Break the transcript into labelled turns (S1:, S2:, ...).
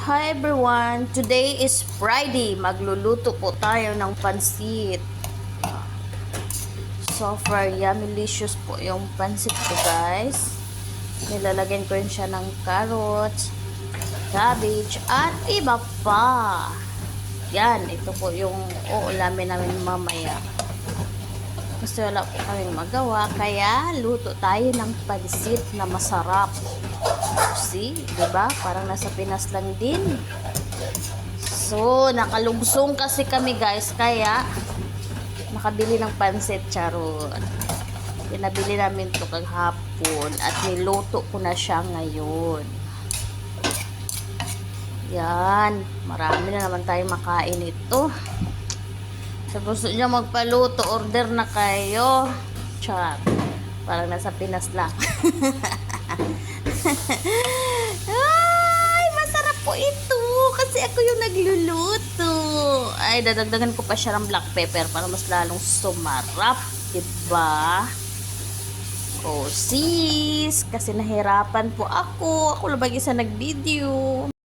S1: Hi everyone! Today is Friday. Magluluto po tayo ng pansit. So far, yummy-licious po yung pansit ko, guys. Nilalagyan ko rin siya ng carrots, cabbage, at iba pa. Yan, ito po yung uulamin namin mamaya. Kasi wala po kaming magawa, kaya luto tayo ng pansit na masarap. See, diba? Parang nasa Pinas lang din. So, nakalungsong kasi kami, guys, kaya nakabili ng pansit, charot. Pinabili namin to kaghapon at niluto ko na siya ngayon. Yan, marami na naman tayong makain ito. Sa gusto niya magpaluto, order na kayo. Chat. Parang nasa Pinas lang. Ay, masarap po ito. Kasi ako yung nagluluto. Ay, dadagdagan ko pa siya ng black pepper para mas lalong sumarap. Diba? Oh, sis. Kasi nahirapan po ako. Ako lang isa nag-video.